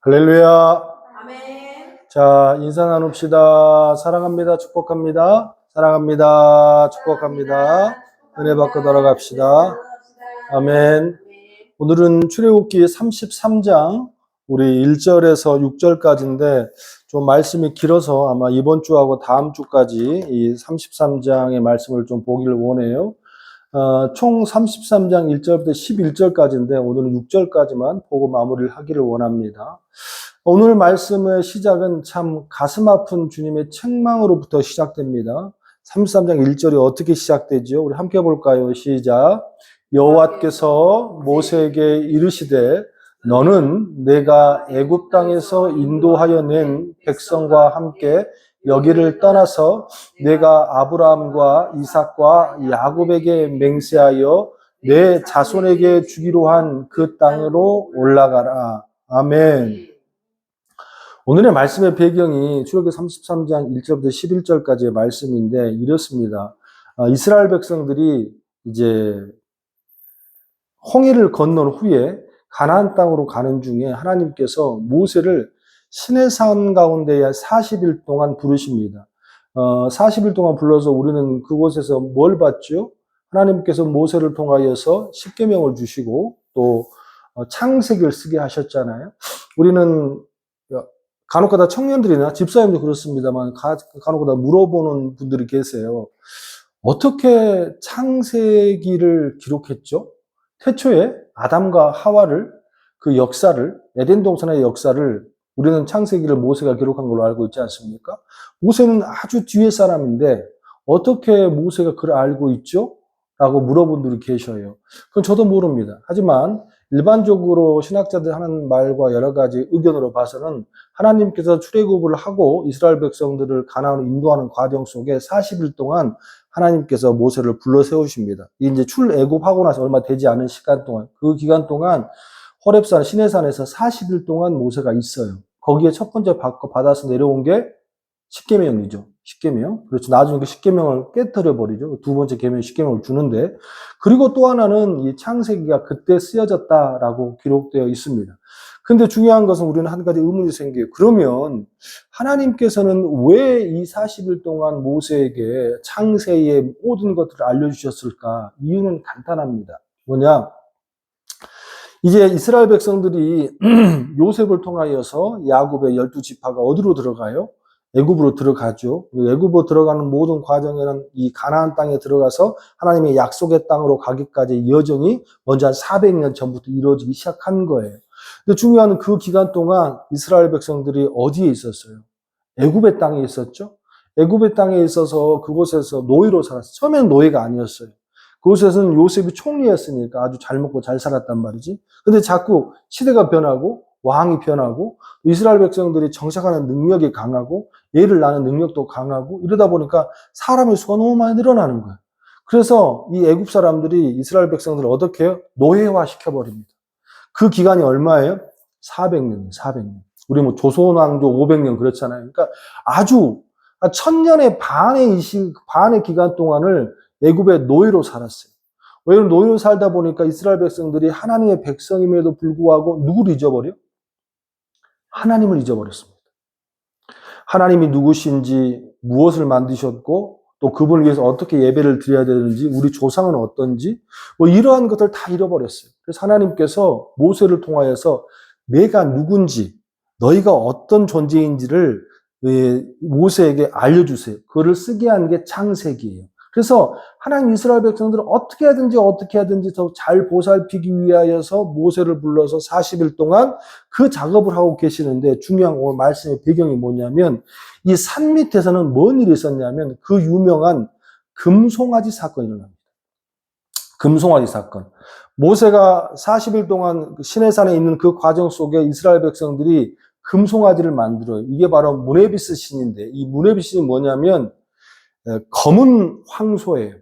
할렐루야. 아멘. 자, 인사 나눕시다. 사랑합니다. 축복합니다. 사랑합니다. 축복합니다. 은혜 받고 돌아갑시다. 아멘. 오늘은 출애굽기 33장 우리 1절에서 6절까지인데 좀 말씀이 길어서 아마 이번 주하고 다음 주까지 이 33장의 말씀을 좀 보기를 원해요. 총 33장 1절부터 11절까지인데 오늘은 6절까지만 보고 마무리를 하기를 원합니다. 오늘 말씀의 시작은 참 가슴 아픈 주님의 책망으로부터 시작됩니다. 33장 1절이 어떻게 시작되죠? 우리 함께 볼까요? 시작. 여호와께서 모세에게 이르시되 너는 내가 애굽 땅에서 인도하여 낸 백성과 함께 여기를 떠나서 내가 아브라함과 이삭과 야곱에게 맹세하여 내 자손에게 주기로 한 그 땅으로 올라가라. 아멘. 오늘의 말씀의 배경이 출애굽기 33장 1절부터 11절까지의 말씀인데 이렇습니다. 이스라엘 백성들이 이제 홍해를 건넌 후에 가나안 땅으로 가는 중에 하나님께서 모세를 시내산 가운데에 40일 동안 부르십니다. 40일 동안 불러서 우리는 그곳에서 뭘 봤죠? 하나님께서 모세를 통하여서 십계명을 주시고 또 창세기를 쓰게 하셨잖아요. 우리는 간혹가다 청년들이나 집사님도 그렇습니다만 간혹가다 물어보는 분들이 계세요. 어떻게 창세기를 기록했죠? 태초에 아담과 하와를 그 역사를 에덴 동산의 역사를 우리는 창세기를 모세가 기록한 걸로 알고 있지 않습니까? 모세는 아주 뒤에 사람인데 어떻게 모세가 그걸 알고 있죠? 라고 물어본 분들이 계셔요. 그건 저도 모릅니다. 하지만 일반적으로 신학자들 하는 말과 여러 가지 의견으로 봐서는 하나님께서 출애굽을 하고 이스라엘 백성들을 가나안으로 인도하는 과정 속에 40일 동안 하나님께서 모세를 불러 세우십니다. 이제 출애굽하고 나서 얼마 되지 않은 시간 동안, 그 기간 동안 호렙산 시내산에서 40일 동안 모세가 있어요. 거기에 첫 번째 받아서 내려온 게 십계명이죠. 십계명. 그렇죠. 나중에 그 십계명을 깨뜨려 버리죠. 두 번째 계명 십계명을 주는데, 그리고 또 하나는 이 창세기가 그때 쓰여졌다라고 기록되어 있습니다. 근데 중요한 것은 우리는 한 가지 의문이 생겨요. 그러면 하나님께서는 왜 이 40일 동안 모세에게 창세의 모든 것들을 알려주셨을까? 이유는 간단합니다. 뭐냐? 이제 이스라엘 백성들이 요셉을 통하여서 야곱의 12지파가 어디로 들어가요? 애굽으로 들어가죠. 애굽으로 들어가는 모든 과정에는 이 가나안 땅에 들어가서 하나님의 약속의 땅으로 가기까지 여정이 먼저 한 400년 전부터 이루어지기 시작한 거예요. 근데 중요한 그 기간 동안 이스라엘 백성들이 어디에 있었어요? 애굽의 땅에 있었죠. 애굽의 땅에 있어서 그곳에서 노예로 살았어요. 처음에는 노예가 아니었어요. 그곳에서는 요셉이 총리였으니까 아주 잘 먹고 잘 살았단 말이지. 근데 자꾸 시대가 변하고 왕이 변하고 이스라엘 백성들이 정착하는 능력이 강하고 예를 나는 능력도 강하고 이러다 보니까 사람의 수가 너무 많이 늘어나는 거예요. 그래서 이 애굽 사람들이 이스라엘 백성들을 어떻게 해요? 노예화 시켜버립니다. 그 기간이 얼마예요? 400년, 400년. 우리 뭐 조선왕조 500년 그렇잖아요. 그러니까 아주 1000년의 반의 기간 동안을 애굽의 노예로 살았어요. 왜냐하면 노예로 살다 보니까 이스라엘 백성들이 하나님의 백성임에도 불구하고 누구를 잊어버려? 하나님을 잊어버렸습니다. 하나님이 누구신지, 무엇을 만드셨고, 또 그분을 위해서 어떻게 예배를 드려야 되는지, 우리 조상은 어떤지, 뭐 이러한 것들 다 잃어버렸어요. 그래서 하나님께서 모세를 통하여서 내가 누군지, 너희가 어떤 존재인지를 모세에게 알려주세요. 그거를 쓰게 한 게 창세기예요. 그래서 하나님 이스라엘 백성들은 어떻게 하든지 더 잘 보살피기 위하여서 모세를 불러서 40일 동안 그 작업을 하고 계시는데 중요한 오늘 말씀의 배경이 뭐냐면 이 산 밑에서는 뭔 일이 있었냐면 그 유명한 금송아지 사건이 일어납니다. 금송아지 사건. 모세가 40일 동안 시내산에 있는 그 과정 속에 이스라엘 백성들이 금송아지를 만들어요. 이게 바로 무네비스 신인데 이 무네비스 신이 뭐냐면 검은 황소예요.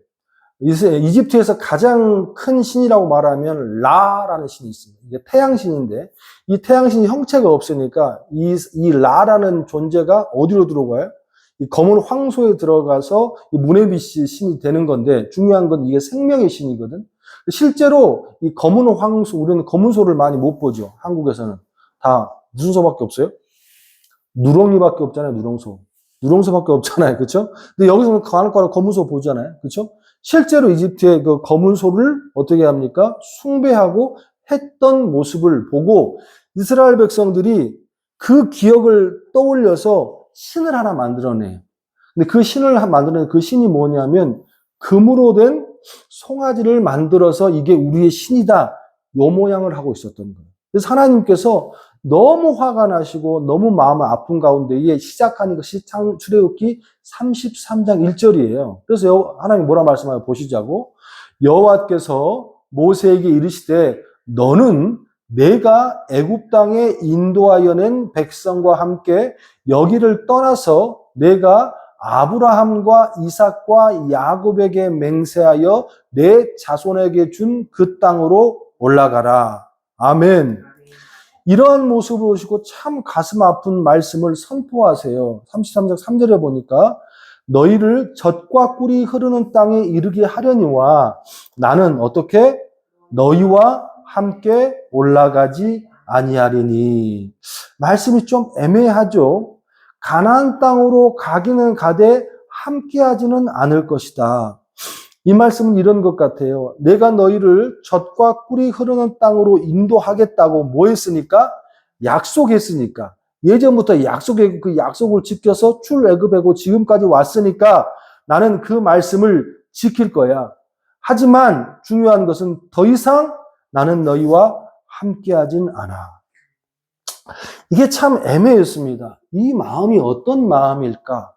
이집트에서 가장 큰 신이라고 말하면 라라는 신이 있습니다. 이게 태양신인데 이 태양신이 형체가 없으니까 이 라라는 존재가 어디로 들어가요? 이 검은 황소에 들어가서 이 무네비스 신이 되는 건데 중요한 건 이게 생명의 신이거든. 실제로 이 검은 황소, 우리는 검은 소를 많이 못 보죠. 한국에서는 다 무슨 소밖에 없어요? 누렁이밖에 없잖아요. 누렁소밖에 없잖아요. 그렇죠? 근데 여기서는 가나안과로 검은 소 보잖아요. 그렇죠? 실제로 이집트의 그 검은 소를 어떻게 합니까? 숭배하고 했던 모습을 보고 이스라엘 백성들이 그 기억을 떠올려서 신을 하나 만들어내요. 근데 그 신을 만들어낸 그 신이 뭐냐면 금으로 된 송아지를 만들어서 이게 우리의 신이다. 요 모양을 하고 있었던 거예요. 그래서 하나님께서 너무 화가 나시고 너무 마음 아픈 가운데에 시작하는 것이 출애굽기 33장 1절이에요. 그래서 하나님 뭐라 말씀하여 보시자고. 여호와께서 모세에게 이르시되 너는 내가 애굽 땅에 인도하여 낸 백성과 함께 여기를 떠나서 내가 아브라함과 이삭과 야곱에게 맹세하여 내 자손에게 준 그 땅으로 올라가라. 아멘. 이러한 모습을 보시고 참 가슴 아픈 말씀을 선포하세요. 33장 3절에 보니까 너희를 젖과 꿀이 흐르는 땅에 이르게 하려니와 나는 어떻게 너희와 함께 올라가지 아니하리니. 말씀이 좀 애매하죠. 가나안 땅으로 가기는 가되 함께하지는 않을 것이다. 이 말씀은 이런 것 같아요. 내가 너희를 젖과 꿀이 흐르는 땅으로 인도하겠다고 뭐 했으니까? 약속했으니까. 예전부터 그 약속을 지켜서 출애굽하고 지금까지 왔으니까 나는 그 말씀을 지킬 거야. 하지만 중요한 것은 더 이상 나는 너희와 함께하진 않아. 이게 참 애매했습니다. 이 마음이 어떤 마음일까?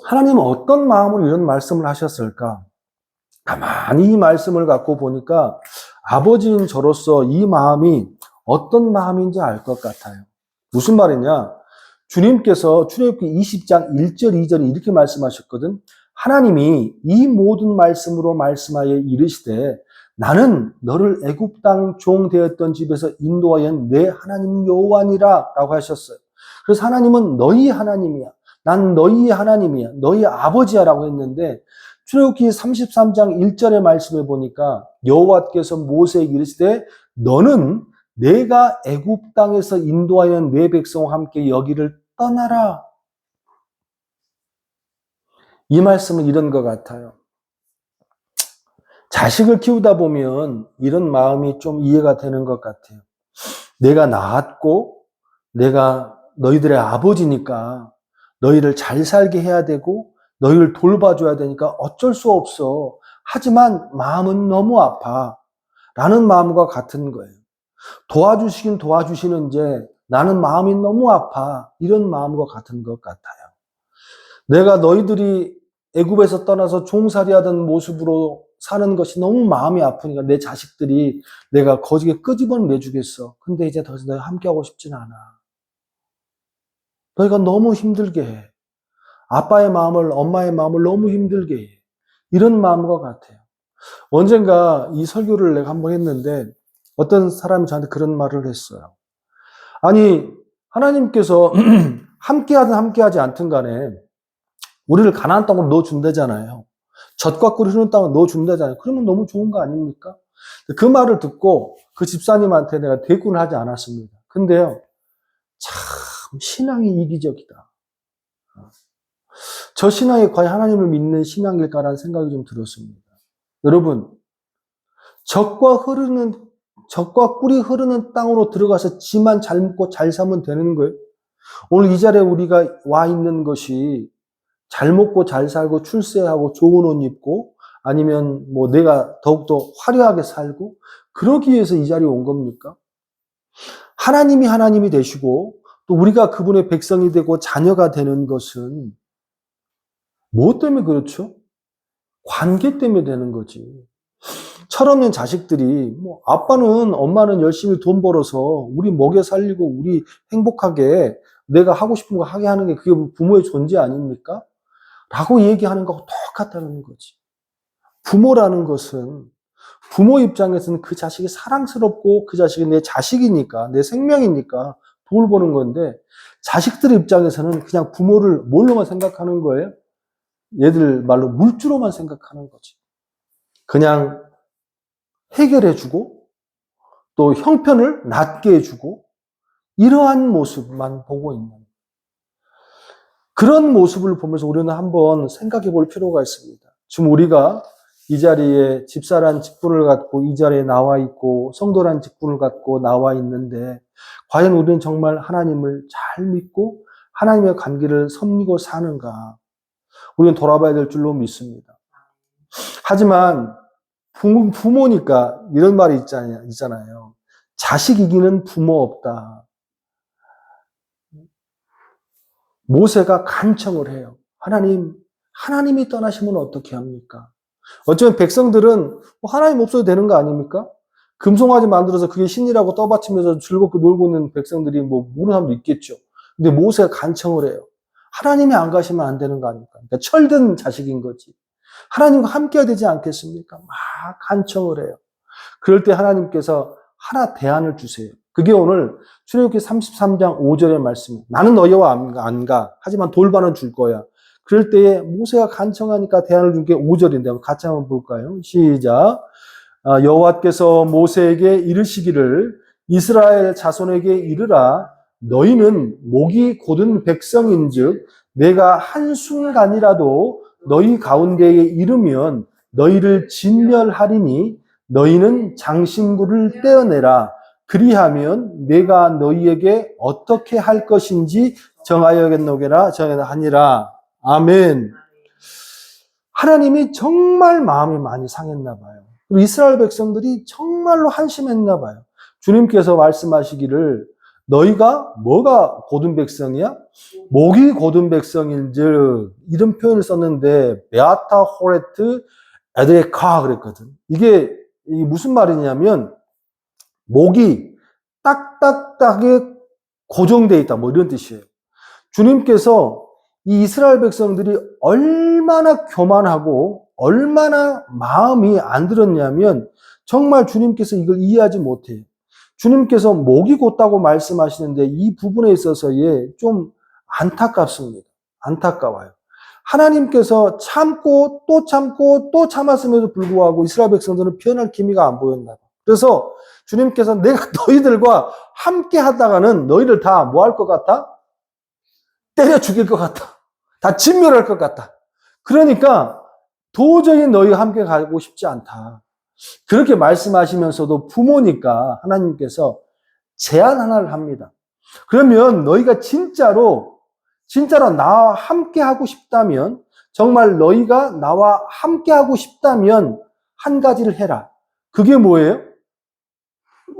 하나님은 어떤 마음으로 이런 말씀을 하셨을까? 가만히 이 말씀을 갖고 보니까 아버지인 저로서 이 마음이 어떤 마음인지 알 것 같아요. 무슨 말이냐? 주님께서 출애굽기 20장 1절 2절에 이렇게 말씀하셨거든. 하나님이 이 모든 말씀으로 말씀하여 이르시되 나는 너를 애굽 땅 종 되었던 집에서 인도하여 내 하나님 여호와니라 라고 하셨어요. 그래서 하나님은 너희 하나님이야. 난 너희의 하나님이야. 너희 아버지야 라고 했는데 출애굽기 33장 1절의 말씀에 보니까 여호와께서 모세에게 이르시되 너는 내가 애굽 땅에서 인도하여 내 백성과 함께 여기를 떠나라. 이 말씀은 이런 것 같아요. 자식을 키우다 보면 이런 마음이 좀 이해가 되는 것 같아요. 내가 낳았고 내가 너희들의 아버지니까 너희를 잘 살게 해야 되고 너희를 돌봐줘야 되니까 어쩔 수 없어. 하지만 마음은 너무 아파. 라는 마음과 같은 거예요. 도와주시긴 도와주시는데 나는 마음이 너무 아파. 이런 마음과 같은 것 같아요. 내가 너희들이 애굽에서 떠나서 종살이하던 모습으로 사는 것이 너무 마음이 아프니까 내 자식들이 내가 거지게 끄집어내주겠어. 근데 이제 더 이상 너희 함께하고 싶진 않아. 너희가 너무 힘들게 해. 아빠의 마음을, 엄마의 마음을 너무 힘들게 해. 이런 마음과 같아요. 언젠가 이 설교를 내가 한번 했는데 어떤 사람이 저한테 그런 말을 했어요. 아니, 하나님께서 함께하든 함께하지 않든 간에 우리를 가나안 땅으로 넣어준다잖아요. 젖과 꿀이 흐르는 땅으로 넣어준다잖아요. 그러면 너무 좋은 거 아닙니까? 그 말을 듣고 그 집사님한테 내가 대꾸를 하지 않았습니다. 근데요, 참 신앙이 이기적이다. 저 신앙이 과연 하나님을 믿는 신앙일까라는 생각이 좀 들었습니다. 여러분, 젖과 꿀이 흐르는 땅으로 들어가서 지만 잘 먹고 잘 살면 되는 거예요. 오늘 이 자리에 우리가 와 있는 것이 잘 먹고 잘 살고 출세하고 좋은 옷 입고 아니면 뭐 내가 더욱더 화려하게 살고 그러기 위해서 이 자리에 온 겁니까? 하나님이 되시고 또 우리가 그분의 백성이 되고 자녀가 되는 것은 무엇 때문에 그렇죠? 관계 때문에 되는 거지. 철없는 자식들이 뭐 아빠는 엄마는 열심히 돈 벌어서 우리 먹여 살리고 우리 행복하게 내가 하고 싶은 거 하게 하는 게 그게 부모의 존재 아닙니까? 라고 얘기하는 거하고 똑같다는 거지. 부모라는 것은 부모 입장에서는 그 자식이 사랑스럽고 그 자식이 내 자식이니까 내 생명이니까 돌보는 건데 자식들 입장에서는 그냥 부모를 뭘로만 생각하는 거예요? 얘들 말로 물주로만 생각하는 거지. 그냥 해결해주고 또 형편을 낮게 해주고 이러한 모습만 보고 있는 그런 모습을 보면서 우리는 한번 생각해 볼 필요가 있습니다. 지금 우리가 이 자리에 집사란 직분을 갖고 이 자리에 나와 있고 성도란 직분을 갖고 나와 있는데 과연 우리는 정말 하나님을 잘 믿고 하나님의 관계를 섬기고 사는가? 우리는 돌아봐야 될 줄로 믿습니다. 하지만 부모니까 이런 말이 있잖아요. 자식 이기는 부모 없다. 모세가 간청을 해요. 하나님이 떠나시면 어떻게 합니까? 어쩌면 백성들은 하나님 없어도 되는 거 아닙니까? 금송아지 만들어서 그게 신이라고 떠받치면서 즐겁게 놀고 있는 백성들이 모르는 사람도 있겠죠. 근데 모세가 간청을 해요. 하나님이 안 가시면 안 되는 거 아닙니까? 그러니까 철든 자식인 거지. 하나님과 함께해야 되지 않겠습니까? 막 간청을 해요. 그럴 때 하나님께서 하나 대안을 주세요. 그게 오늘 출애굽기 33장 5절의 말씀이에요. 나는 너희와 안 가. 하지만 돌반은 줄 거야. 그럴 때에 모세가 간청하니까 대안을 준 게 5절인데 같이 한번 볼까요? 시작. 여호와께서 모세에게 이르시기를 이스라엘 자손에게 이르라 너희는 목이 곧은 백성인즉 내가 한순간이라도 너희 가운데에 이르면 너희를 진멸하리니 너희는 장신구를 떼어내라. 그리하면 내가 너희에게 어떻게 할 것인지 정하여겠노라 하니라. 아멘. 하나님이 정말 마음이 많이 상했나 봐요. 그리고 이스라엘 백성들이 정말로 한심했나 봐요. 주님께서 말씀하시기를 너희가 뭐가 곧은 백성이야? 목이 곧은 백성인즉 이런 표현을 썼는데 베아타 호레트 에드에카 그랬거든. 이게 무슨 말이냐면 목이 딱딱하게 고정되어 있다 뭐 이런 뜻이에요. 주님께서 이 이스라엘 백성들이 얼마나 교만하고 얼마나 마음이 안 들었냐면 정말 주님께서 이걸 이해하지 못해요. 주님께서 목이 곧다고 말씀하시는데 이 부분에 있어서의 좀 안타깝습니다. 안타까워요. 하나님께서 참고 또 참았음에도 불구하고 이스라엘 백성들은 표현할 기미가 안 보였나 봐. 그래서 주님께서 내가 너희들과 함께 하다가는 너희들 다 뭐 할 것 같아? 때려 죽일 것 같아. 다 진멸할 것 같다. 그러니까 도저히 너희와 함께 가고 싶지 않다. 그렇게 말씀하시면서도 부모니까 하나님께서 제안 하나를 합니다. 그러면 너희가 진짜로 나와 함께 하고 싶다면 정말 너희가 나와 함께 하고 싶다면 한 가지를 해라. 그게 뭐예요?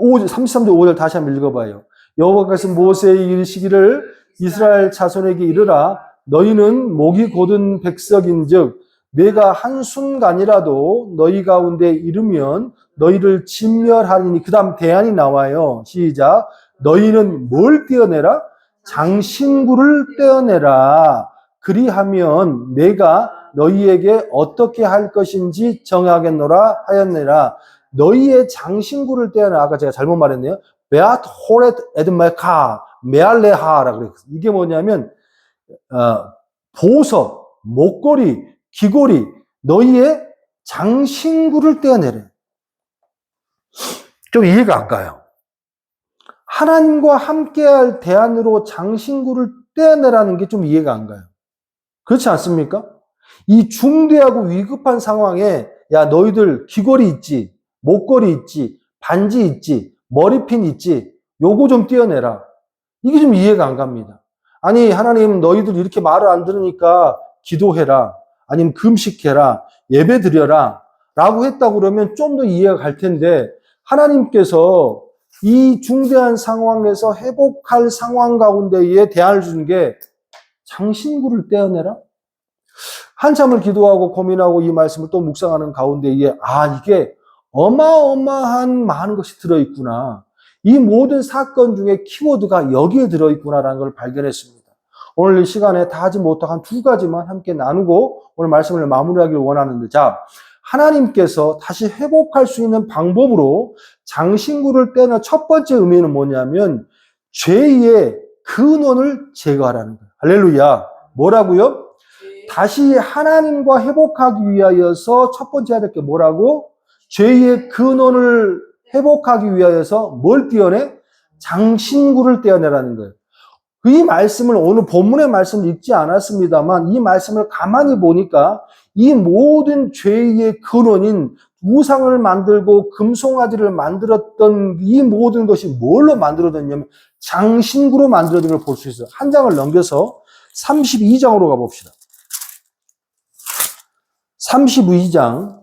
33절 5절 다시 한번 읽어봐요. 여호와께서 모세에게 이르시기를 이스라엘 자손에게 이르라 너희는 목이 곧은 백성인즉 내가 한순간이라도 너희 가운데 이르면 너희를 진멸하리니 그 다음 대안이 나와요. 시작. 너희는 뭘 떼어내라? 장신구를 떼어내라. 그리하면 내가 너희에게 어떻게 할 것인지 정하겠노라 하였느라. 너희의 장신구를 떼어내라. 아까 제가 잘못 말했네요. 베앗 호렛 에드메카 메알레하라고 그랬어요. 이게 뭐냐면 보석, 목걸이, 귀걸이, 너희의 장신구를 떼어내래. 좀 이해가 안 가요. 하나님과 함께할 대안으로 장신구를 떼어내라는 게 좀 이해가 안 가요. 그렇지 않습니까? 이 중대하고 위급한 상황에 야 너희들 귀걸이 있지, 목걸이 있지, 반지 있지, 머리핀 있지, 요거 좀 떼어내라. 이게 좀 이해가 안 갑니다. 아니 하나님 너희들 이렇게 말을 안 들으니까 기도해라. 아니면 금식해라. 예배 드려라. 라고 했다고 그러면 좀 더 이해가 갈 텐데 하나님께서 이 중대한 상황에서 회복할 상황 가운데에 대안을 준 게 장신구를 떼어내라? 한참을 기도하고 고민하고 이 말씀을 또 묵상하는 가운데에 이게 어마어마한 많은 것이 들어있구나. 이 모든 사건 중에 키워드가 여기에 들어있구나라는 걸 발견했습니다. 오늘 이 시간에 다 하지 못하고 한 두 가지만 함께 나누고 오늘 말씀을 마무리하기를 원하는데 자, 하나님께서 다시 회복할 수 있는 방법으로 장신구를 떼는 첫 번째 의미는 뭐냐면 죄의 근원을 제거하라는 거예요. 할렐루야. 뭐라고요? 다시 하나님과 회복하기 위하여서 첫 번째 해야 될 게 뭐라고? 죄의 근원을 회복하기 위하여서 뭘 떼어내? 장신구를 떼어내라는 거예요. 이 말씀을 오늘 본문의 말씀을 읽지 않았습니다만 이 말씀을 가만히 보니까 이 모든 죄의 근원인 우상을 만들고 금송아지를 만들었던 이 모든 것이 뭘로 만들어졌냐면 장신구로 만들어진 걸 볼 수 있어요. 한 장을 넘겨서 32장으로 가봅시다. 32장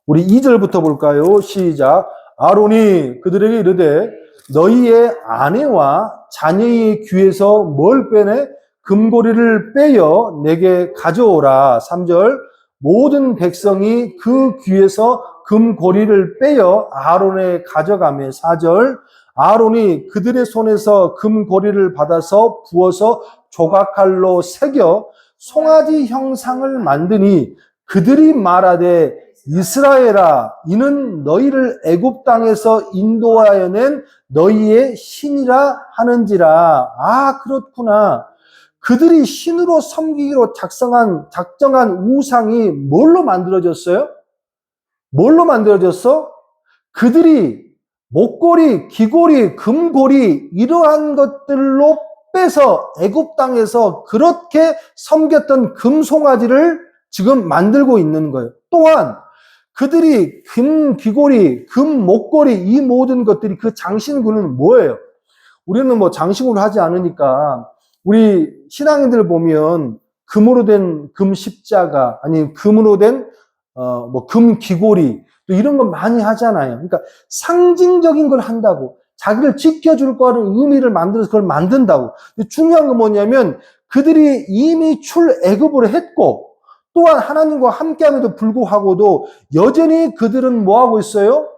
우리 2절부터 볼까요? 시작. 아론이 그들에게 이르되 너희의 아내와 자녀의 귀에서 뭘 빼내? 금고리를 빼어 내게 가져오라. 3절. 모든 백성이 그 귀에서 금고리를 빼어 아론에 가져가며. 4절. 아론이 그들의 손에서 금고리를 받아서 부어서 조각칼로 새겨 송아지 형상을 만드니 그들이 말하되 이스라엘아, 이는 너희를 애굽 땅에서 인도하여 낸 너희의 신이라 하는지라. 아, 그렇구나. 그들이 신으로 섬기기로 작정한 우상이 뭘로 만들어졌어요? 뭘로 만들어졌어? 그들이 목걸이, 귀걸이, 금고리 이러한 것들로 빼서 애굽 땅에서 그렇게 섬겼던 금송아지를 지금 만들고 있는 거예요. 또한 그들이 금 귀걸이, 금 목걸이 이 모든 것들이 그 장신구는 뭐예요? 우리는 뭐 장신구를 하지 않으니까 우리 신앙인들 보면 금으로 된 금 십자가 아니 금으로 된 금 귀걸이 또 이런 거 많이 하잖아요. 그러니까 상징적인 걸 한다고 자기를 지켜줄 거라는 의미를 만들어서 그걸 만든다고. 근데 중요한 건 뭐냐면 그들이 이미 출애굽을 했고 또한 하나님과 함께함에도 불구하고도 여전히 그들은 뭐하고 있어요?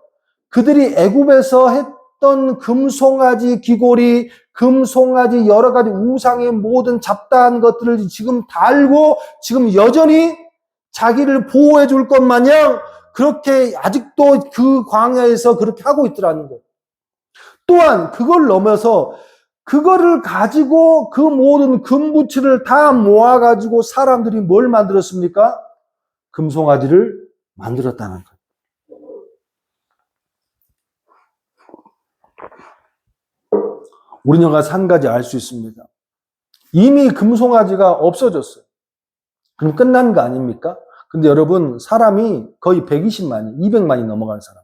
그들이 애굽에서 했던 금송아지 귀걸이, 금송아지 여러 가지 우상의 모든 잡다한 것들을 지금 달고 지금 여전히 자기를 보호해 줄 것 마냥 그렇게 아직도 그 광야에서 그렇게 하고 있더라는 거예요. 또한 그걸 넘어서 그거를 가지고 그 모든 금부치를 다 모아가지고 사람들이 뭘 만들었습니까? 금송아지를 만들었다는 거예요. 우리는 가서 한 가지 알 수 있습니다. 이미 금송아지가 없어졌어요. 그럼 끝난 거 아닙니까? 근데 여러분, 사람이 거의 120만이, 200만이 넘어가는 사람.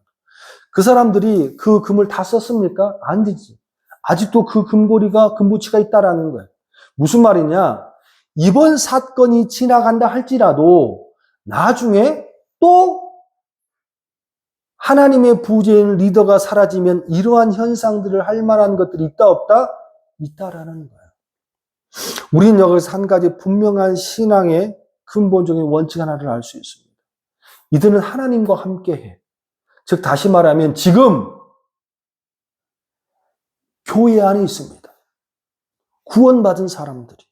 그 사람들이 그 금을 다 썼습니까? 안 되지. 아직도 그 금고리가, 금부치가 있다라는 거예요. 무슨 말이냐? 이번 사건이 지나간다 할지라도 나중에 또 하나님의 부재인 리더가 사라지면 이러한 현상들을 할 만한 것들이 있다 없다? 있다라는 거예요. 우리는 여기서 한 가지 분명한 신앙의 근본적인 원칙 하나를 알 수 있습니다. 이들은 하나님과 함께해. 즉 다시 말하면 지금 교회 안에 있습니다. 구원받은 사람들이.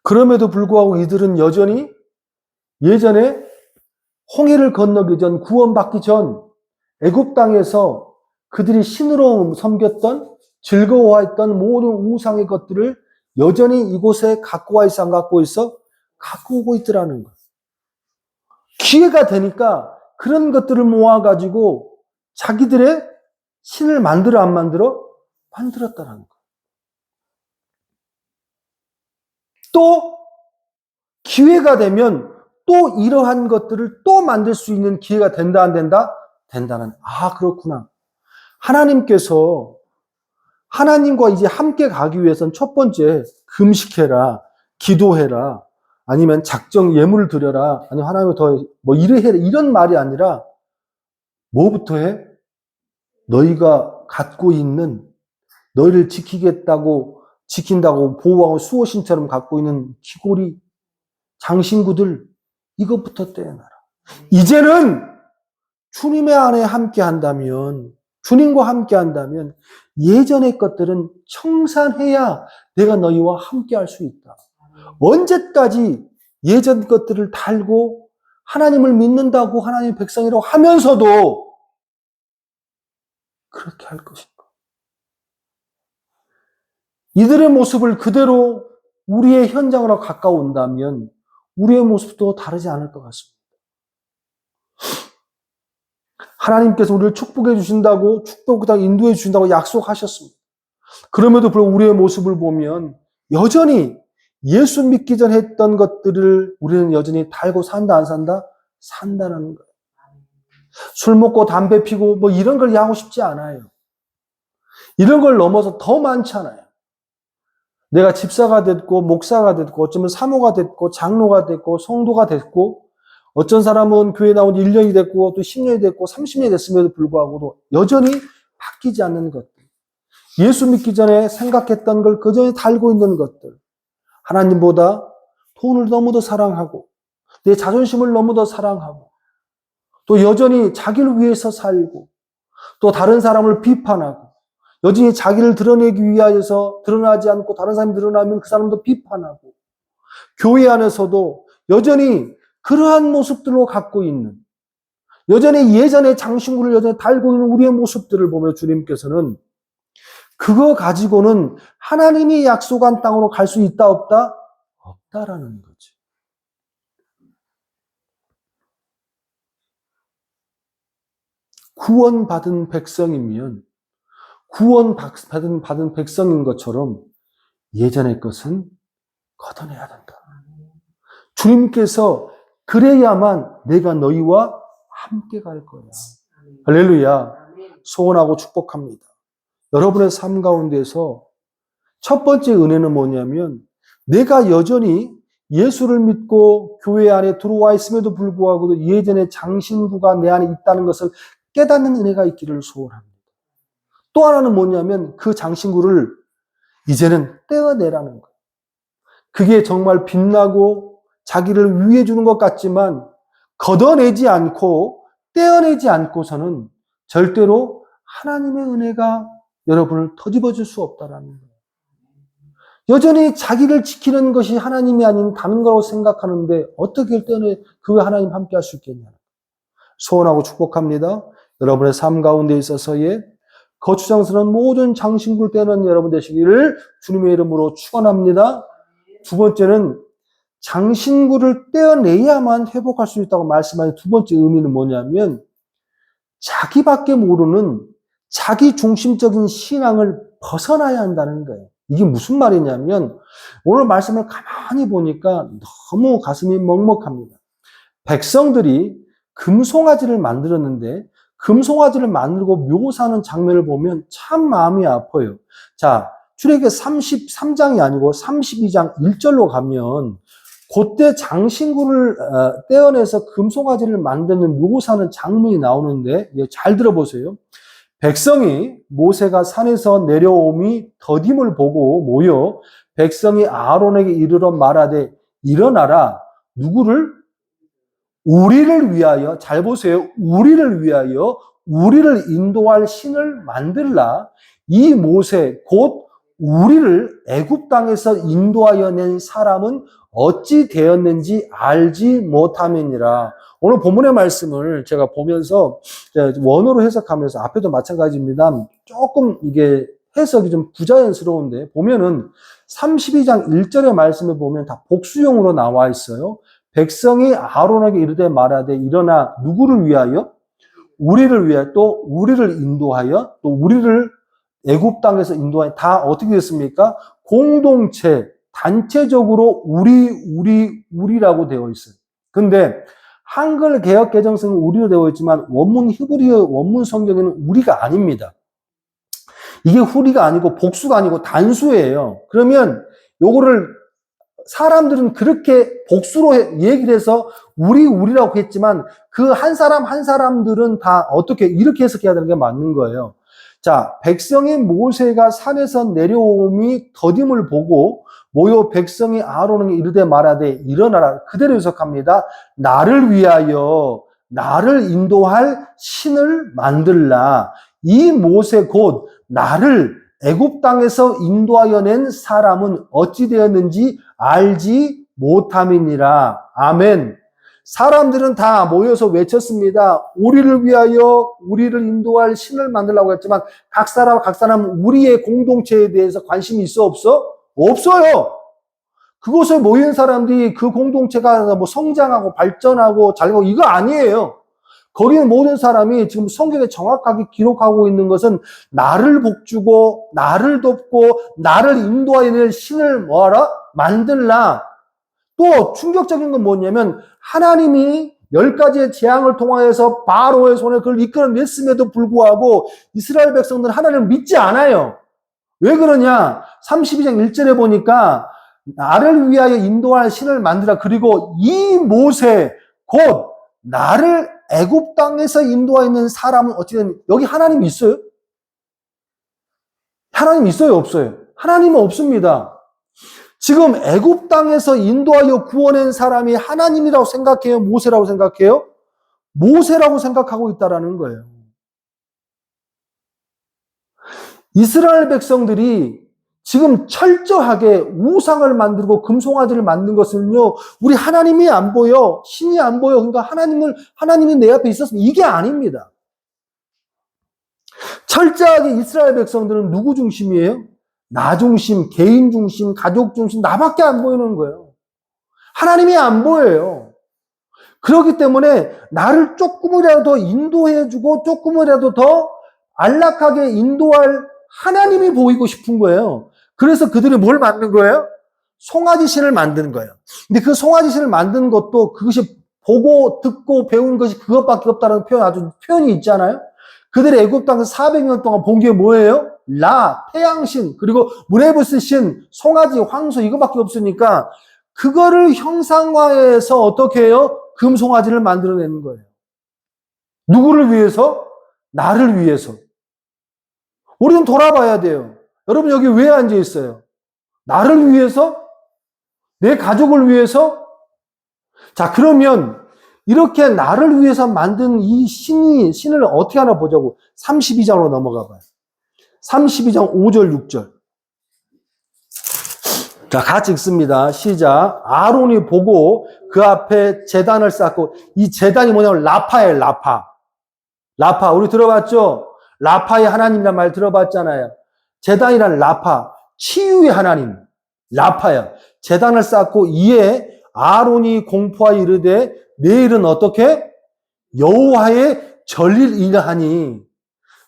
그럼에도 불구하고 이들은 여전히 예전에 홍해를 건너기 전, 구원받기 전 애굽 땅에서 그들이 신으로 섬겼던 즐거워했던 모든 우상의 것들을 여전히 이곳에 갖고 와 있어 안 갖고 있어? 갖고 오고 있더라는 거예요. 기회가 되니까 그런 것들을 모아가지고 자기들의 신을 만들어 안 만들어? 만들었다는 거예요. 또 기회가 되면 또 이러한 것들을 또 만들 수 있는 기회가 된다 안 된다? 된다는. 아, 그렇구나. 하나님께서 하나님과 이제 함께 가기 위해서는 첫 번째 금식해라, 기도해라, 아니면 작정 예물을 드려라, 아니면 하나님을 더 뭐 이래해라 이런 말이 아니라 뭐부터 해? 너희가 갖고 있는 너희를 지킨다고 보호하고 수호신처럼 갖고 있는 귀고리, 장신구들 이것부터 떼어놔라. 이제는 주님의 안에 함께 한다면 주님과 함께 한다면 예전의 것들은 청산해야 내가 너희와 함께 할 수 있다. 언제까지 예전 것들을 달고 하나님을 믿는다고 하나님의 백성이라고 하면서도 그렇게 할 것인가? 이들의 모습을 그대로 우리의 현장으로 가까운다면 우리의 모습도 다르지 않을 것 같습니다. 하나님께서 우리를 축복해 주신다고, 축복을 인도해 주신다고 약속하셨습니다. 그럼에도 불구하고 우리의 모습을 보면 여전히 예수 믿기 전 했던 것들을 우리는 여전히 달고 산다, 안 산다? 산다는 거예요. 술 먹고 담배 피고 뭐 이런 걸 하고 싶지 않아요. 이런 걸 넘어서 더 많잖아요. 내가 집사가 됐고, 목사가 됐고, 어쩌면 사모가 됐고, 장로가 됐고, 성도가 됐고, 어떤 사람은 교회 나온 지 1년이 됐고, 또 10년이 됐고, 30년이 됐음에도 불구하고도 여전히 바뀌지 않는 것들. 예수 믿기 전에 생각했던 걸 그전에 달고 있는 것들. 하나님보다 돈을 너무도 사랑하고, 내 자존심을 너무도 사랑하고, 또 여전히 자기를 위해서 살고, 또 다른 사람을 비판하고, 여전히 자기를 드러내기 위하여서 드러나지 않고 다른 사람이 드러나면 그 사람도 비판하고, 교회 안에서도 여전히 그러한 모습들로 갖고 있는, 여전히 예전의 장신구를 여전히 달고 있는 우리의 모습들을 보며 주님께서는 그거 가지고는 하나님이 약속한 땅으로 갈 수 있다 없다? 없다라는 거죠. 구원받은 백성이면 구원받은 백성인 것처럼 예전의 것은 걷어내야 된다. 주님께서 그래야만 내가 너희와 함께 갈 거야. 할렐루야. 소원하고 축복합니다. 여러분의 삶 가운데서 첫 번째 은혜는 뭐냐면 내가 여전히 예수를 믿고 교회 안에 들어와 있음에도 불구하고 예전의 장신구가 내 안에 있다는 것을 깨닫는 은혜가 있기를 소원합니다. 또 하나는 뭐냐면 그 장신구를 이제는 떼어내라는 거예요. 그게 정말 빛나고 자기를 위해 주는 것 같지만 걷어내지 않고 떼어내지 않고서는 절대로 하나님의 은혜가 여러분을 터집어 줄 수 없다라는 거예요. 여전히 자기를 지키는 것이 하나님이 아닌 다른 거라고 생각하는데 어떻게 떼어내 그거 하나님 함께 할 수 있겠냐. 소원하고 축복합니다. 여러분의 삶 가운데 있어서의 거추장스러운 모든 장신구를 떼는 여러분 되시기를 주님의 이름으로 축원합니다. 두 번째는 장신구를 떼어내야만 회복할 수 있다고 말씀하신 두 번째 의미는 뭐냐면 자기밖에 모르는 자기 중심적인 신앙을 벗어나야 한다는 거예요. 이게 무슨 말이냐면 오늘 말씀을 가만히 보니까 너무 가슴이 먹먹합니다. 백성들이 금송아지를 만들었는데 금송아지를 만들고 묘사하는 장면을 보면 참 마음이 아파요. 자, 출애굽기 33장이 아니고 32장 1절로 가면 그때 장신구를 떼어내서 금송아지를 만드는 묘사하는 장면이 나오는데 잘 들어보세요. 백성이 모세가 산에서 내려옴이 더딤을 보고 모여 백성이 아론에게 이르러 말하되 일어나라. 누구를? 우리를 위하여, 잘 보세요. 우리를 위하여 우리를 인도할 신을 만들라. 이 모세 곧 우리를 애굽 땅에서 인도하여 낸 사람은 어찌 되었는지 알지 못함이니라. 오늘 본문의 말씀을 제가 보면서 원어로 해석하면서 앞에도 마찬가지입니다. 조금 이게 해석이 좀 부자연스러운데 보면은 32장 1절의 말씀을 보면 다 복수형으로 나와 있어요. 백성이 아론에게 이르되 말하되 일어나 누구를 위하여? 우리를 위하여 또 우리를 인도하여 또 우리를 애굽 땅에서 인도하여 다 어떻게 됐습니까? 공동체, 단체적으로 우리라고 되어 있어요. 근데 한글 개역 개정성은 우리로 되어 있지만 원문 히브리어 원문 성경에는 우리가 아닙니다. 이게 후리가 아니고 복수가 아니고 단수예요. 그러면 요거를 사람들은 그렇게 복수로 얘기를 해서 우리라고 했지만 그 한 사람 한 사람들은 다 어떻게 이렇게 해석해야 되는 게 맞는 거예요. 자, 백성이 모세가 산에서 내려옴이 더딤을 보고 모여 백성이 아론에게 이르되 말하되 일어나라. 그대로 해석합니다. 나를 위하여 나를 인도할 신을 만들라. 이 모세 곧 나를 애굽 땅에서 인도하여 낸 사람은 어찌 되었는지 알지 못함이니라. 아멘. 사람들은 다 모여서 외쳤습니다. 우리를 위하여 우리를 인도할 신을 만들라고 했지만 각 사람 우리의 공동체에 대해서 관심이 있어 없어? 없어요. 그곳에 모인 사람들이 그 공동체가 뭐 성장하고 발전하고 잘하고 이거 아니에요. 거기는 모든 사람이 지금 성경에 정확하게 기록하고 있는 것은 나를 복주고 나를 돕고 나를 인도하는 신을 뭐하라? 만들라. 또 충격적인 건 뭐냐면 하나님이 10가지의 재앙을 통하여서 바로의 손에 그걸 이끌어냈음에도 불구하고 이스라엘 백성들은 하나님을 믿지 않아요. 왜 그러냐? 32장 1절에 보니까 나를 위하여 인도할 신을 만들라. 그리고 이 모세 곧 나를 애굽 땅에서 인도하는 사람은 어찌된 여기 하나님이 있어요? 하나님 있어요? 없어요? 하나님은 없습니다. 지금 애굽 땅에서 인도하여 구원한 사람이 하나님이라고 생각해요? 모세라고 생각해요? 모세라고 생각하고 있다라는 거예요. 이스라엘 백성들이 지금 철저하게 우상을 만들고 금송아지를 만든 것은요, 우리 하나님이 안 보여, 신이 안 보여, 그러니까 하나님이 내 앞에 있었으면 이게 아닙니다. 철저하게 이스라엘 백성들은 누구 중심이에요? 나 중심, 개인 중심, 가족 중심, 나밖에 안 보이는 거예요. 하나님이 안 보여요. 그렇기 때문에 나를 조금이라도 더 인도해주고 조금이라도 더 안락하게 인도할 하나님이 보이고 싶은 거예요. 그래서 그들이 뭘 만든 거예요? 송아지 신을 만드는 거예요. 근데 그 송아지 신을 만드는 것도 그것이 보고 듣고 배운 것이 그것밖에 없다는 표현이 있잖아요. 그들의 애굽 땅에서 400년 동안 본 게 뭐예요? 태양신, 그리고 무레브스 신, 송아지, 황소 이거밖에 없으니까 그거를 형상화해서 어떻게 해요? 금송아지를 만들어내는 거예요. 누구를 위해서? 나를 위해서. 우리는 돌아봐야 돼요. 여러분 여기 왜 앉아 있어요? 나를 위해서? 내 가족을 위해서? 자, 그러면 이렇게 나를 위해서 만든 이 신을 어떻게 하나 보자고. 32장으로 넘어가 봐요. 32장 5절, 6절. 자, 같이 읽습니다. 시작. 아론이 보고 그 앞에 제단을 쌓고, 이 제단이 뭐냐면 라파예요, 라파. 우리 들어봤죠? 라파의 하나님이란 말 들어봤잖아요. 제단이란 라파. 치유의 하나님. 라파야. 제단을 쌓고 이에 아론이 공포하여 이르되 내일은 어떻게? 여호와의 절일이라 하니.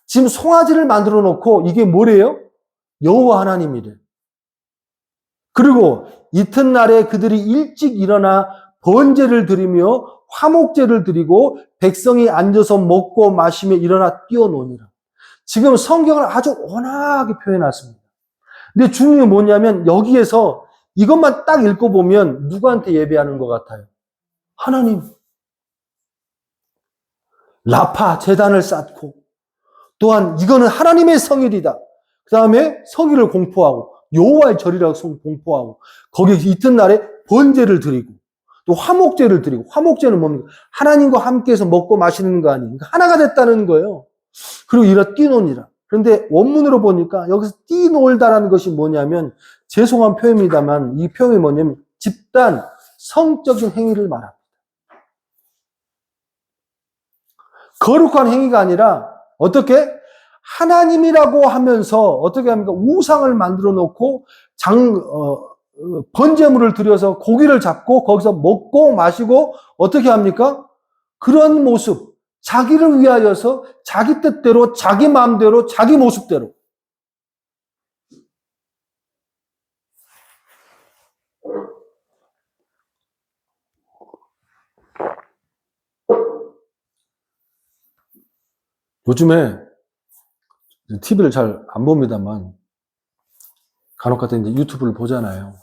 지금 송아지를 만들어 놓고 이게 뭐래요? 여호와 하나님이래. 그리고 이튿날에 그들이 일찍 일어나 번제를 드리며 화목제를 드리고 백성이 앉아서 먹고 마시며 일어나 뛰어노니라. 지금 성경을 아주 온화하게 표현했습니다. 근데 중요한 게 뭐냐면 여기에서 이것만 딱 읽어보면 누구한테 예배하는 것 같아요? 하나님. 라파 제단을 쌓고 또한 이거는 하나님의 성일이다. 그 다음에 성일을 공포하고 여호와의 절이라고 공포하고 거기에 이튿날에 번제를 드리고 또 화목제를 드리고 화목제는 뭡니까? 하나님과 함께해서 먹고 마시는 거 아니에요. 그러니까 하나가 됐다는 거예요. 그리고 이라 뛰노니라. 그런데 원문으로 보니까 여기서 뛰놀다라는 것이 뭐냐면 죄송한 표현입니다만 이 표현이 뭐냐면 집단 성적인 행위를 말합니다. 거룩한 행위가 아니라 어떻게? 하나님이라고 하면서 어떻게 합니까? 우상을 만들어 놓고 번제물을 드려서 고기를 잡고 거기서 먹고 마시고 어떻게 합니까? 그런 모습. 자기를 위하여서 자기 뜻대로 자기 마음대로 자기 모습대로. 요즘에 TV를 잘 안 봅니다만 간혹 가다 이제 유튜브를 보잖아요.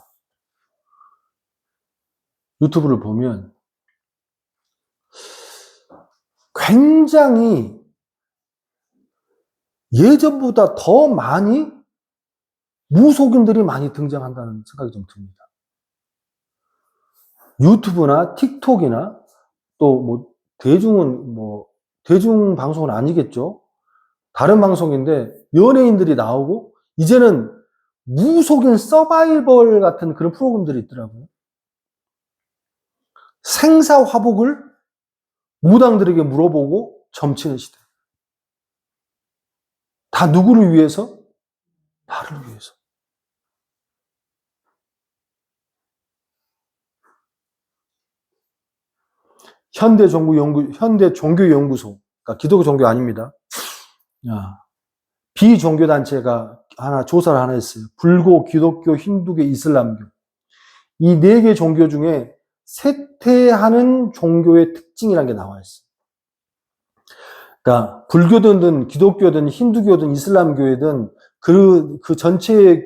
유튜브를 보면 굉장히 예전보다 더 많이 무속인들이 많이 등장한다는 생각이 좀 듭니다. 유튜브나 틱톡이나 또 뭐 대중 방송은 아니겠죠. 다른 방송인데 연예인들이 나오고 이제는 무속인 서바이벌 같은 그런 프로그램들이 있더라고요. 생사화복을 무당들에게 물어보고 점치는 시대. 다 누구를 위해서? 나를 위해서. 현대 종교연구소, 그러니까 기독교 종교 아닙니다. 비종교단체가 조사를 하나 했어요. 불교, 기독교, 힌두교, 이슬람교. 이 4개 종교 중에 쇠퇴하는 종교의 특징이라는 게 나와 있어요. 그러니까 불교든 기독교든 힌두교든 이슬람교든 그 전체의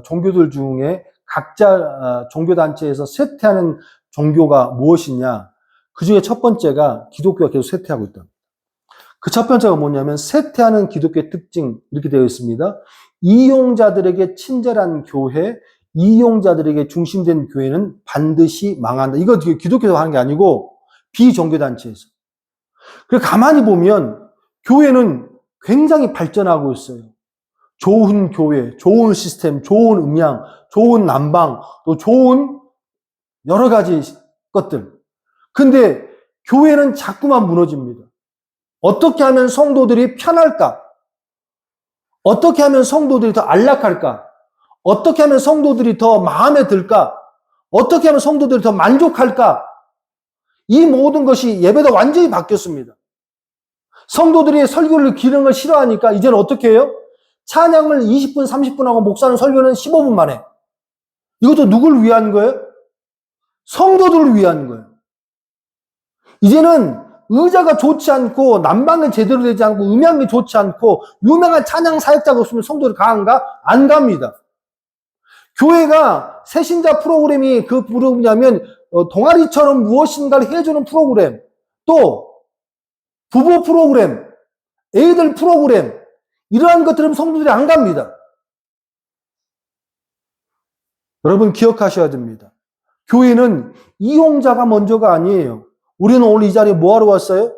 종교들 중에 각자 종교단체에서 쇠퇴하는 종교가 무엇이냐. 그 중에 첫 번째가 기독교가 계속 쇠퇴하고 있다. 그 첫 번째가 뭐냐면 쇠퇴하는 기독교의 특징 이렇게 되어 있습니다. 이용자들에게 친절한 교회, 이용자들에게 중심된 교회는 반드시 망한다. 이거 기독교에서 하는 게 아니고 비종교단체에서. 그래서 가만히 보면 교회는 굉장히 발전하고 있어요. 좋은 교회, 좋은 시스템, 좋은 음향, 좋은 난방, 또 좋은 여러 가지 것들. 근데 교회는 자꾸만 무너집니다. 어떻게 하면 성도들이 편할까? 어떻게 하면 성도들이 더 안락할까? 어떻게 하면 성도들이 더 마음에 들까? 어떻게 하면 성도들이 더 만족할까? 이 모든 것이 예배가 완전히 바뀌었습니다. 성도들이 설교를 기는 걸 싫어하니까 이제는 어떻게 해요? 찬양을 20분, 30분 하고 목사는 설교는 15분 만에. 이것도 누굴 위한 거예요? 성도들을 위한 거예요. 이제는 의자가 좋지 않고 난방이 제대로 되지 않고 음향이 좋지 않고 유명한 찬양 사역자가 없으면 성도들이 가는가? 안 갑니다. 교회가 새신자 프로그램이 그 프로그램이냐면 동아리처럼 무엇인가를 해주는 프로그램, 또 부부 프로그램, 애들 프로그램, 이러한 것들은 성도들이 안 갑니다. 여러분 기억하셔야 됩니다. 교회는 이용자가 먼저가 아니에요. 우리는 오늘 이 자리에 뭐하러 왔어요?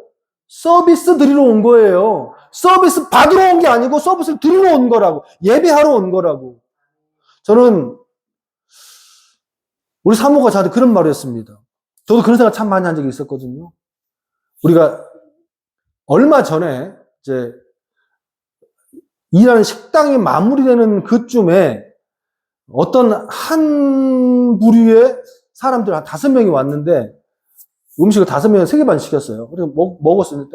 서비스 드리러 온 거예요. 서비스 받으러 온 게 아니고 서비스를 드리러 온 거라고. 예배하러 온 거라고. 저는 우리 사모가 저한테 그런 말을 했습니다. 저도 그런 생각 참 많이 한 적이 있었거든요. 우리가 얼마 전에 이제 일하는 식당이 마무리되는 그쯤에 어떤 한 부류의 사람들 한 5명이 왔는데 음식을 5명에 3개 반 시켰어요. 그래서 먹었어요.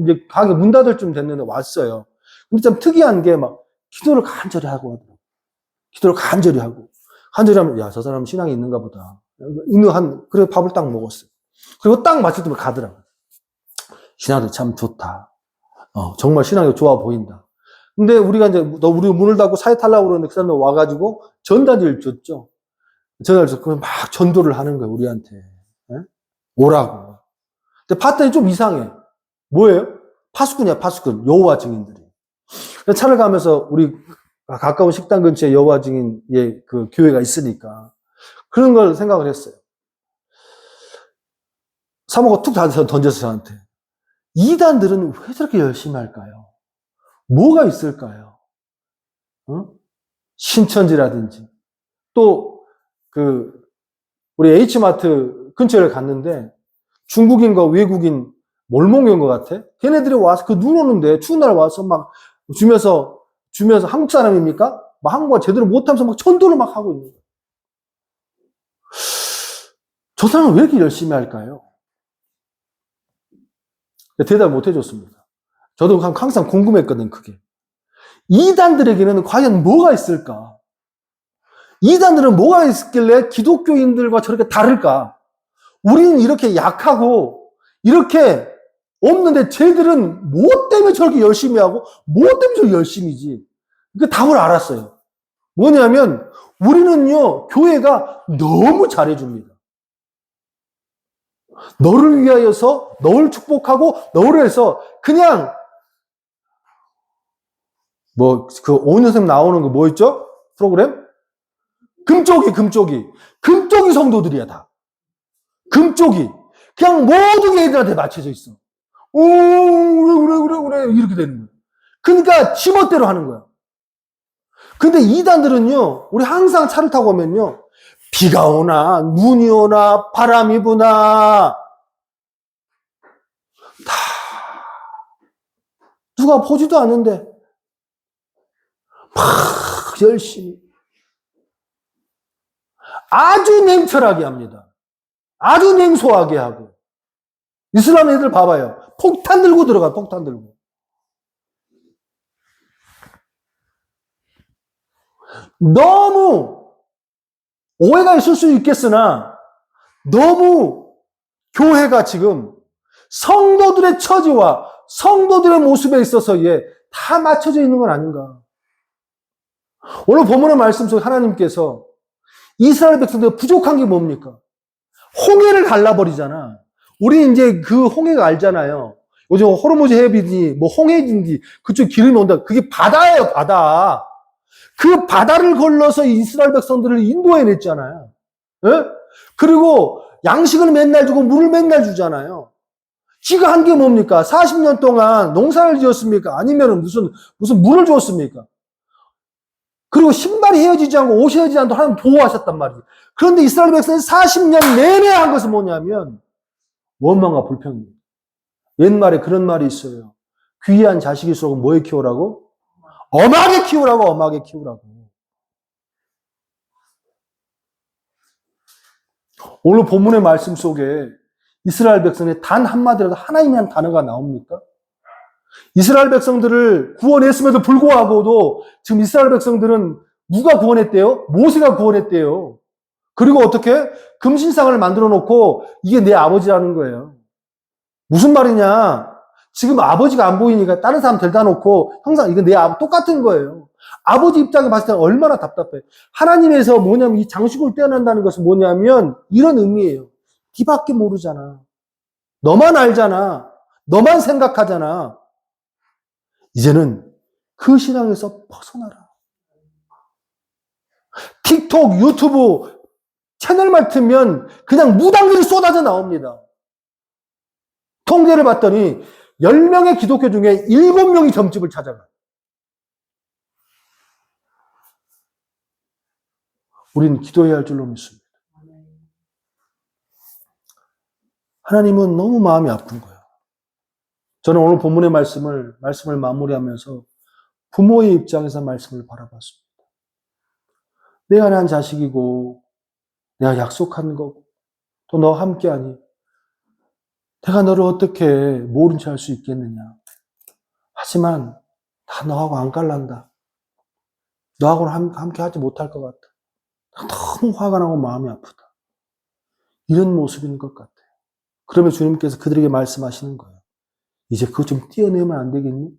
이제 가게 문 닫을 쯤 됐는데 왔어요. 근데 좀 특이한 게 막 기도를 간절히 하고 하더라고요. 기도를 간절히 하고. 간절히 하면, 야, 저 사람 신앙이 있는가 보다. 그래 밥을 딱 먹었어요. 그리고 딱 마칠 때 가더라고요. 신앙도 참 좋다. 정말 신앙이 좋아 보인다. 근데 우리가 이제, 우리 문을 닫고 사회 타려고 그러는데 그 사람들 와가지고 전단지를 줬죠. 전단지를 줬고 막 전도를 하는 거예요, 우리한테. 네? 오라고. 근데 봤더니 좀 이상해. 뭐예요? 파수꾼이야, 파수꾼. 여호와 증인들이. 차를 가면서 우리 가까운 식당 근처에 여호와 증인의 그 교회가 있으니까 그런 걸 생각을 했어요. 사모가 툭 던져서 저한테. 이단들은 왜 저렇게 열심히 할까요? 뭐가 있을까요? 신천지라든지 또 우리 H마트 근처에 갔는데 중국인과 외국인 몰목인 것 같아. 걔네들이 와서 눈 오는데 추운 날 와서 막 주면서 한국 사람입니까? 막 한국말 제대로 못하면서 막 전도를 막 하고 있는 거예요. 저 사람은 왜 이렇게 열심히 할까요? 대답을 못 해줬습니다. 저도 항상 궁금했거든, 그게. 이단들에게는 과연 뭐가 있을까? 이단들은 뭐가 있길래 기독교인들과 저렇게 다를까? 우리는 이렇게 약하고, 이렇게 없는데 쟤들은 뭐 때문에 저렇게 열심히 하고, 뭐 때문에 저렇게 열심히지? 그 답을 알았어요. 뭐냐면, 우리는요, 교회가 너무 잘해줍니다. 너를 위하여서, 너를 축복하고, 너를 해서, 그냥, 오은영 선생님 나오는 거 뭐 있죠? 프로그램? 금쪽이 성도들이야, 다. 금쪽이. 그냥 모든 게 애들한테 맞춰져 있어. 그래. 이렇게 되는 거야. 그러니까, 지멋대로 하는 거야. 근데 이단들은요, 우리 항상 차를 타고 오면요, 비가 오나, 눈이 오나, 바람이 부나, 다, 누가 보지도 않는데, 막 열심히. 아주 냉철하게 합니다. 아주 냉소하게 하고. 이슬람 애들 봐봐요. 폭탄 들고 들어가, 폭탄 들고. 너무 오해가 있을 수 있겠으나 너무 교회가 지금 성도들의 처지와 성도들의 모습에 있어서 다 맞춰져 있는 건 아닌가. 오늘 본문의 말씀 속에 하나님께서 이스라엘 백성들 부족한 게 뭡니까? 홍해를 갈라버리잖아. 우리 이제 그 홍해가 알잖아요. 요즘 호르무즈 해협이니 뭐 홍해인지 그쪽 기름이 온다. 그게 바다예요, 바다. 그 바다를 걸러서 이스라엘 백성들을 인도해 냈잖아요. 예? 그리고 양식을 맨날 주고 물을 맨날 주잖아요. 지가 한 게 뭡니까? 40년 동안 농사를 지었습니까? 아니면 무슨 물을 줬습니까? 그리고 신발이 헤어지지 않고 옷이 헤어지지 않도록 하나님 보호하셨단 말이에요. 그런데 이스라엘 백성이 40년 내내 한 것은 뭐냐면 원망과 불평입니다. 옛말에 그런 말이 있어요. 귀한 자식일수록 뭐에 키우라고? 엄하게 키우라고, 엄하게 키우라고. 오늘 본문의 말씀 속에 이스라엘 백성의 단 한마디라도 하나님이라는 단어가 나옵니까? 이스라엘 백성들을 구원했음에도 불구하고도 지금 이스라엘 백성들은 누가 구원했대요? 모세가 구원했대요. 그리고 어떻게? 금신상을 만들어 놓고 이게 내 아버지라는 거예요. 무슨 말이냐? 지금 아버지가 안 보이니까 다른 사람 데려다 놓고 항상 이건 내 아버지 똑같은 거예요. 아버지 입장에 봤을 때 얼마나 답답해. 하나님에서 뭐냐면 이 장식을 떼어낸다는 것은 뭐냐면 이런 의미예요. 네밖에 모르잖아. 너만 알잖아. 너만 생각하잖아. 이제는 그 신앙에서 벗어나라. 틱톡, 유튜브 채널만 틀면 그냥 무당들이 쏟아져 나옵니다. 통계를 봤더니 10명의 기독교 중에 7명이 점집을 찾아가. 우리는 기도해야 할 줄로 믿습니다. 하나님은 너무 마음이 아픈 거예요. 저는 오늘 본문의 말씀을 마무리하면서 부모의 입장에서 말씀을 바라봤습니다. 내가 난 자식이고 내가 약속한 거고 또 너와 함께하니 내가 너를 어떻게 모른 채 할 수 있겠느냐. 하지만 다 너하고 안 갈란다. 너하고는 함께 하지 못할 것 같다. 너무 화가 나고 마음이 아프다. 이런 모습인 것 같아요. 그러면 주님께서 그들에게 말씀하시는 거예요. 이제 그거 좀 떼어내면 안 되겠니?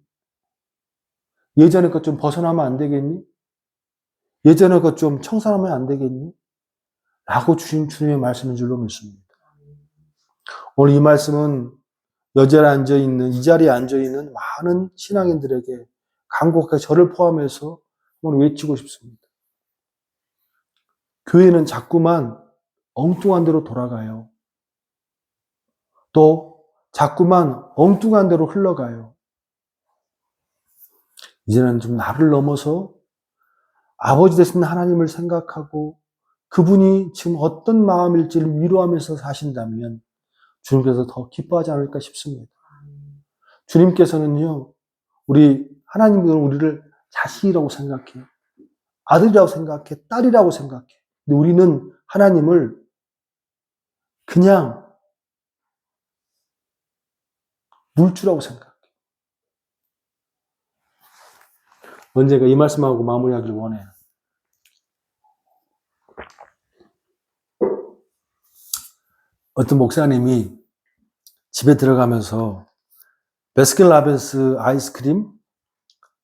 예전에 것 좀 벗어나면 안 되겠니? 예전에 것 좀 청산하면 안 되겠니? 라고 주신 주님의 말씀인 줄로 믿습니다. 오늘 이 말씀은 여자리에 앉아있는, 이 자리에 앉아있는 많은 신앙인들에게 간곡하게 저를 포함해서 한번 외치고 싶습니다. 교회는 자꾸만 엉뚱한 데로 돌아가요. 또 자꾸만 엉뚱한 데로 흘러가요. 이제는 좀 나를 넘어서 아버지 되신 하나님을 생각하고 그분이 지금 어떤 마음일지를 위로하면서 사신다면 주님께서 더 기뻐하지 않을까 싶습니다. 주님께서는요, 하나님은 우리를 자식이라고 생각해. 아들이라고 생각해. 딸이라고 생각해. 근데 우리는 하나님을 그냥 물주라고 생각해. 언젠가 이 말씀하고 마무리하기를 원해요. 어떤 목사님이 집에 들어가면서 베스킨라빈스 아이스크림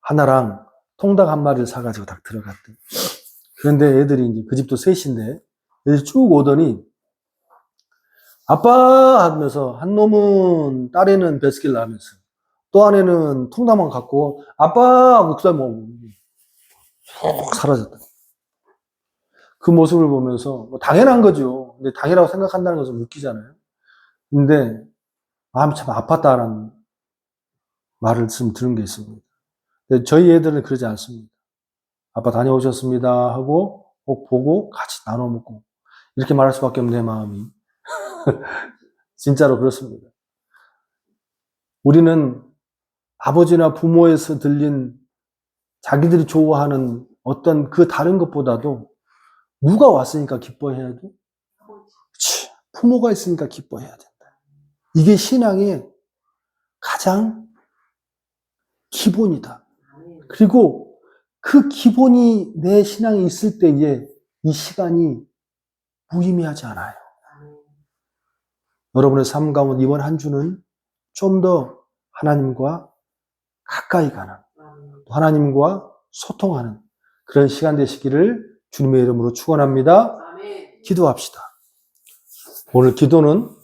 하나랑 통닭 한 마리를 사가지고 딱 들어갔대. 그런데 애들이 이제 그 집도 셋인데 애들이 쭉 오더니 아빠 하면서 한 놈은 딸애는 베스킨라빈스 또 안에는 통닭만 갖고 아빠 하고 그 다음에 쏙 사라졌다. 그 모습을 보면서 뭐 당연한 거죠. 근데 당연하다고 생각한다는 것은 웃기잖아요. 근데 마음이 참 아팠다라는 말을 좀 들은 게 있습니다. 근데 저희 애들은 그러지 않습니다. 아빠 다녀오셨습니다 하고 꼭 보고 같이 나눠 먹고 이렇게 말할 수밖에 없는 내 마음이 진짜로 그렇습니다. 우리는 아버지나 부모에서 들린 자기들이 좋아하는 어떤 그 다른 것보다도 누가 왔으니까 기뻐해야 돼? 그치. 부모가 있으니까 기뻐해야 된다. 이게 신앙의 가장 기본이다. 그리고 그 기본이 내 신앙에 있을 때에 이 시간이 무의미하지 않아요. 여러분의 삶 가운데 이번 한 주는 좀 더 하나님과 가까이 가는, 하나님과 소통하는 그런 시간 되시기를 주님의 이름으로 축원합니다. 기도합시다. 오늘 기도는